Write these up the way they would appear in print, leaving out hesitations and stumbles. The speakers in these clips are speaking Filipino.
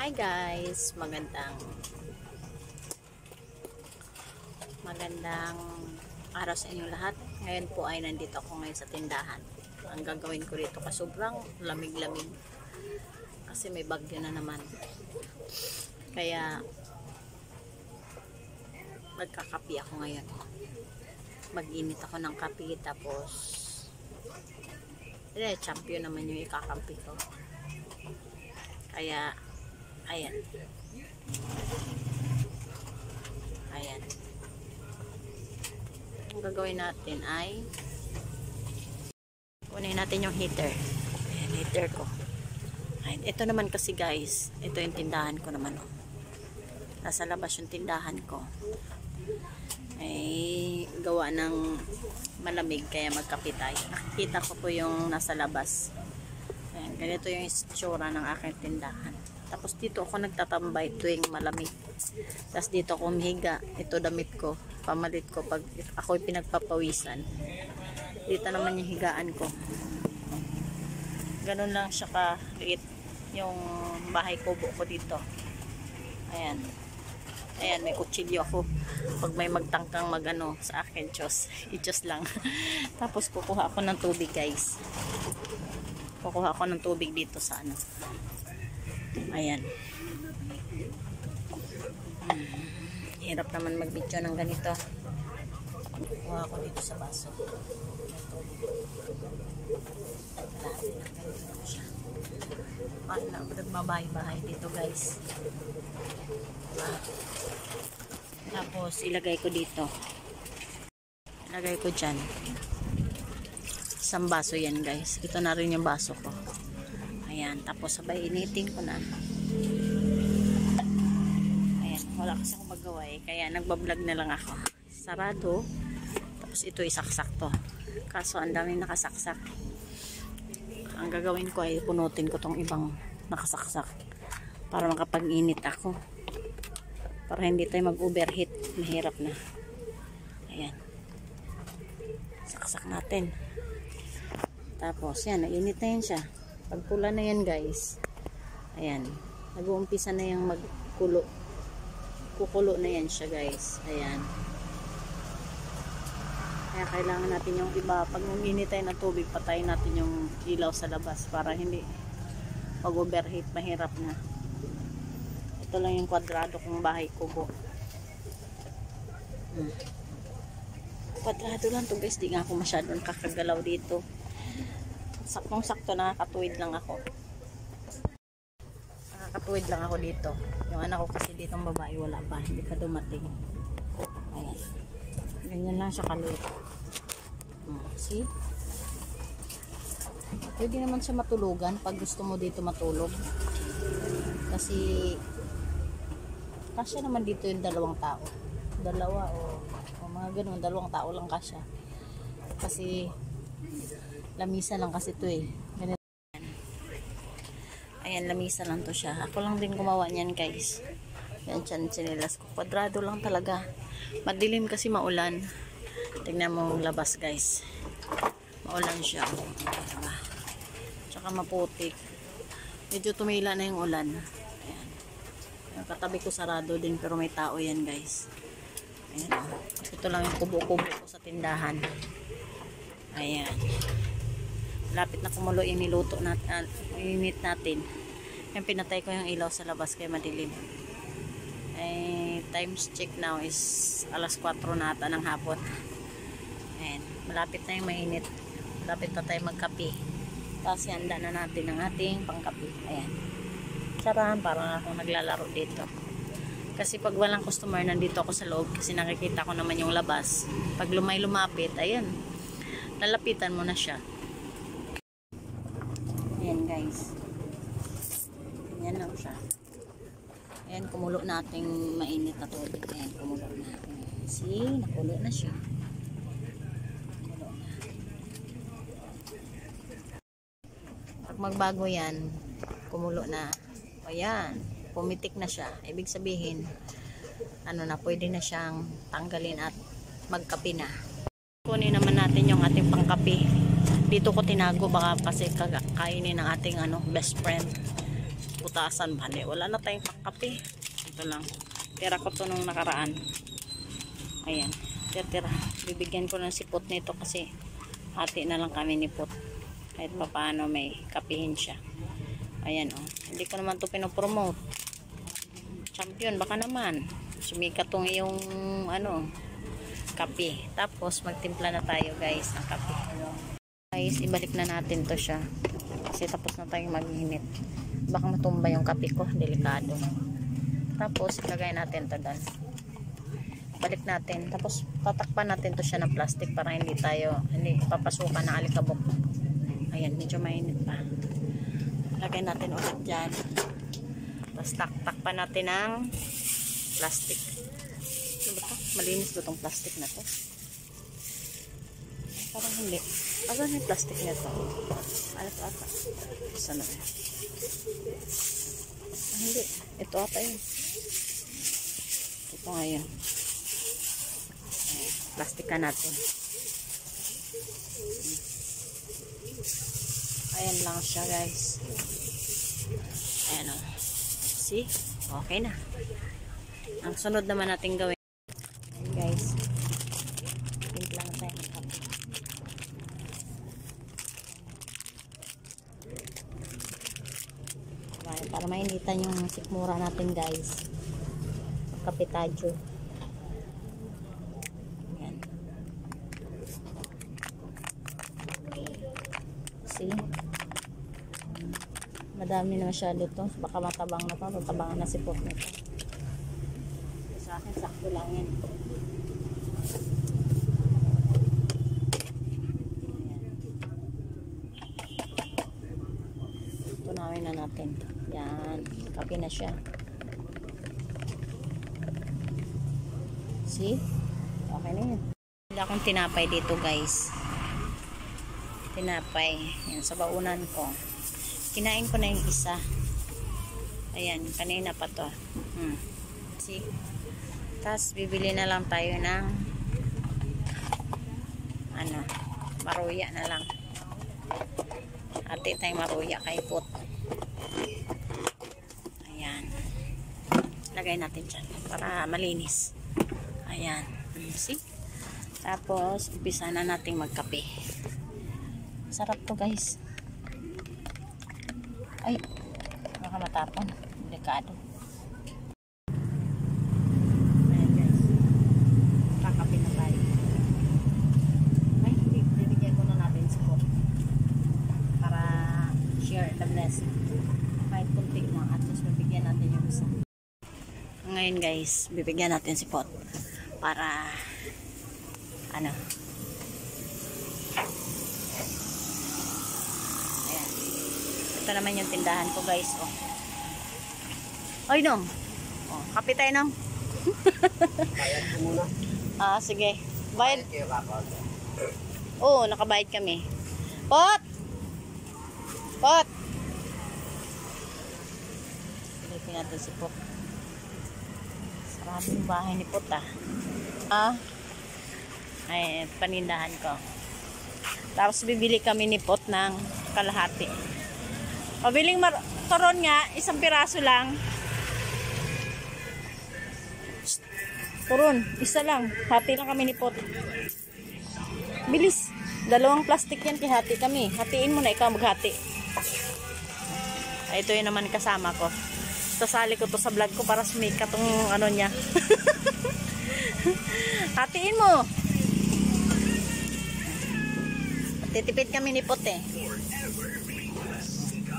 Hi guys, magandang araw sa inyo lahat. Ngayon po ay nandito ako ngayon sa tindahan. Ang gagawin ko dito kasi sobrang lamig-lamig kasi may bagyo na naman. Kaya magkakape ako ngayon. Mag-init ako ng kape tapos champion naman yung ikakape ko. Kaya ayan. Ang gagawin natin ay kunin natin yung heater. Ayan, heater ko. Ayan, ito naman kasi guys, ito yung tindahan ko naman. Nasa labas yung tindahan ko. Ay gawa ng malamig kaya magkape tayo. Nakikita ko po yung nasa labas. Ayan, ganito yung itsura ng aking tindahan. Tapos dito ako nagtatambay tuwing malamig. Tapos dito ako humihiga. Ito damit ko. Pamalit ko pag ako'y pinagpapawisan. Dito naman yung higaan ko. Ganun lang siya kaliit yung bahay kubo ko dito. Ayan. Ayan, may kutsilyo ako. Pag may magtangkang magano sa akin, i-Diyos lang. Tapos kukuha ako ng tubig guys. Kukuha ako ng tubig dito sa ano. Ayan. Hirap naman mag-video ng ganito. Kukuha ako dito sa baso. Nagbabahay-bahay dito guys. Tapos ilagay ko dito. Ilagay ko dyan. Isang baso yan guys. Ito na rin yung baso ko. Ayan. Tapos sabay initin ko na. Ayan. Wala kasi akong magawa eh. Kaya nagbablog na lang ako. Sarado. Tapos ito isaksak to. Kaso ang daming nakasaksak. Ang gagawin ko ay punutin ko tong ibang nakasaksak. Para makapag-init ako. Para hindi tayo mag-overheat. Mahirap na. Ayan. Saksak natin. Tapos yan, nainit na yan siya. Pag pula na yan guys, ayan, nag-uumpisa na yung magkulo. Kukulo na yan siya guys. Ayan. Kaya kailangan natin yung iba, pag uminit tayo ng tubig, patayin natin yung ilaw sa labas para hindi pag-overheat, mahirap na. Ito lang yung kwadrado kong bahay kubo. Kwadrado lang to guys, di nga ako masyadong kakagalaw dito. Saktong-sakto nakakatuwid lang ako. Nakakatuwid lang ako dito. Yung anak ko kasi dito ang babae wala pa, hindi pa dumating. Ayan. Ganyan lang siya kalit. See? Pwede naman siya matulugan pag gusto mo dito matulog. Kasi kasya naman dito yung dalawang tao. Dalawa o mga ganun, dalawang tao lang kasya. Kasi lamisa lang kasi ito eh. Ganito. Ayan, lamisa lang to siya. Ako lang din gumawa niyan guys. Yan siya, sinilas ko. Kwadrado lang talaga. Madilim kasi maulan. Tingnan mo yung labas guys. Maulan siya. Diba? Tsaka maputik. Medyo tumila na yung ulan. Ayan. Yung katabi ko sarado din pero may tao yan guys. Ayan. Ito lang yung kubo-kubo ko sa tindahan. Ayan. Lapit na kumulo yung niluto natin, init natin. Yung pinatay ko yung ilaw sa labas kaya madilim. Ay, times check now is alas 4 na ata ng hapon. Ayan, malapit na yung mainit. Malapit na tayo magkape. Tapos handa na natin ang ating pangkape. Ayan. Charan, parang akong naglalaro dito. Kasi pag walang customer, nandito ako sa loob kasi nakikita ko naman yung labas. Pag lumapit, ayan. Lalapitan mo na siya. Ayan guys. Ayan lang siya. Ayan, kumulo nating mainit na tubig. Ayan, kumulo na. See, nakulo na siya. Kumulo na. Pag magbago yan, kumulo na. Ayan, pumitik na siya. Ibig sabihin, ano na, pwede na siyang tanggalin at magkape na. Kunin naman natin yung ating pangkape. Dito ko tinago baka kasi kainin ng ating best friend. butasan bali. Wala na tayong kape. Ito lang. Tira ko to nung nakaraan. Ayan. Tira. Bibigyan ko ng sipot nito kasi hati na lang kami ni Pot. Kahit pa paano may kapihin siya. Ayan o. Hindi ko naman to pinopromote. Champion baka naman. Sumikat tong yung ano kape. Tapos magtimpla na tayo guys ng kape. Guys, ibalik na natin to siya. Kasi tapos na tayong maghinit. Baka matumba yung kape ko. Delikado. Tapos ilagay natin to doon. Balik natin. Tapos tatakpan natin to siya ng plastic para hindi papasukan ng alikabok. Ayan, medyo mainit pa. Lagay natin ulit dyan. Tapos takpan natin ng plastic. Ano ba ito? Malinis ba itong plastic na to? Parang hindi. Asan yung plastic na ito? Alat ata. Saan na yun? Hindi. Ito ata yun. Ito nga yun. Plastic ka natin. Ayan lang siya guys. Ayan o. See? Okay na. Ang sunod naman natin gawin. Ayan guys. Timpla na tayo ng kape. Para mainitan yung sikmura natin guys. Kape tayo. Ayan. See? Madami na masyado to. Baka matabang na to. Tatabangan na si Pot nito. Sa akin, sakto lang yan. Tunawin na natin. Yan. Kape na siya. See? Okay na yun. Wala akong tinapay dito guys. Tinapay. Yan. Sa baunan ko. Kinain ko na yung isa. Ayan, kanina pa to. See? Tapos, bibili na lang tayo ng maruya na lang. Ate tayong maruya kay Pot. Ayan. Lagay natin dyan para malinis. Ayan. See? Tapos, umpisa na natin magkape. Sarap to guys. Ay, baka matapon. Delikado. Ayan guys. Kakape na tayo. Ay, hindi. Bibigyan ko na natin si Pot. Para share the blessing. Kahit kunti lang. At least bibigyan natin yung isa. Ngayon guys, bibigyan natin si Pot. Para, ito naman yung tindahan ko guys. Oh. Oy Nong. Oh, kape tayo Nong. Bayad ko muna. Sige. Bayad. Nakabayad kami. Pot! Pot! Silipin natin si Pot. Sarado yung bahay ni Pot Ay, panindahan ko. Tapos bibili kami ni Pot ng kalahati. Pabiling toron nga, isang piraso lang. Toron, isa lang. Hati lang kami ni Pot. Bilis. 2 plastic yan, hati kami. Hatiin mo na, ikaw maghati. Ito yun naman kasama ko. Sasali ko to sa vlog ko para sumikat tong niya. Hatiin mo. Titipid kami ni Pot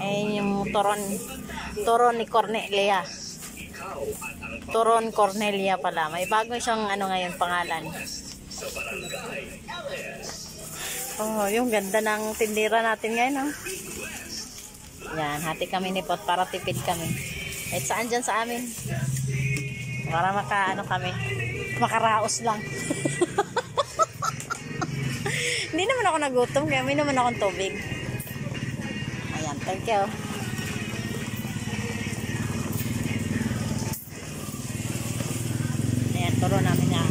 yung toron ni Cornelia. Toron Cornelia pala. May bago siyang ngayon pangalan. Yung ganda ng tindera natin ngayon. Yan, hati kami ni Pot para tipid kami. Kahit saan dyan sa amin. Para kami. Makaraos lang. Hindi naman ako nagutom. Kaya may naman akong tubig. Ayan, thank you. Ayan, turo namin niya.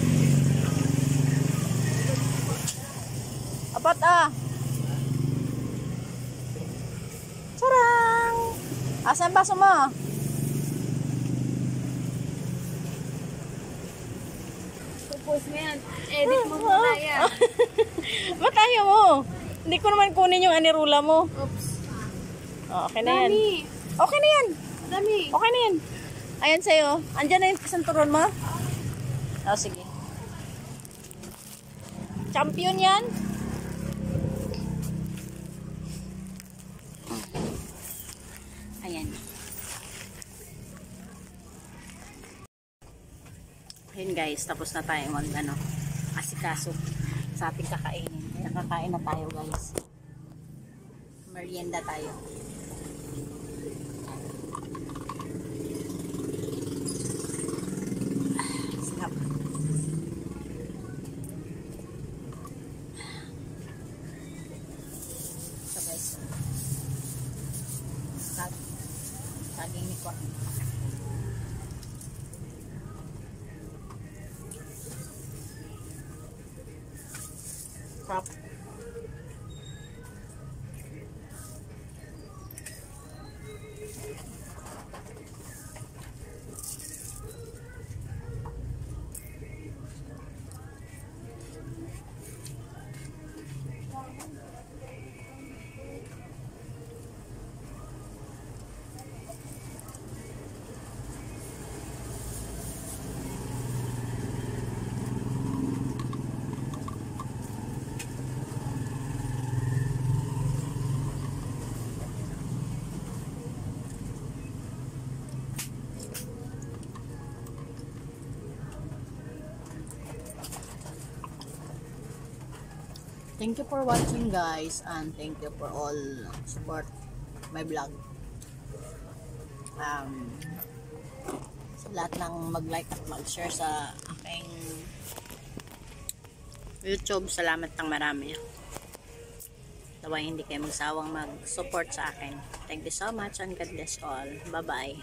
Apat Sarang! Asan baso mo? Post mo yan. Edit mo muna yan. Ba't ayaw mo? Hindi ko naman kunin yung anirula mo. Oops. Oh, okay na yan. Dami. Okay na yan. Dami. Okay na yan. Ayan sa'yo. Andyan na yung santuron mo? Oh, sige. Champion yan. Ayan. Ayun guys, tapos na tayo asikaso sa ating kakainin. Kaya kakain na tayo guys. Merienda tayo. Sarap. So guys, saging ni Kwak. Sarap. Thank you for watching guys, and thank you for all support my vlog. Sa lahat ng mag-like at mag-share sa aking YouTube, salamat ng marami. Naway hindi kayo magsawang mag-support sa akin. Thank you so much and God bless all. Bye bye.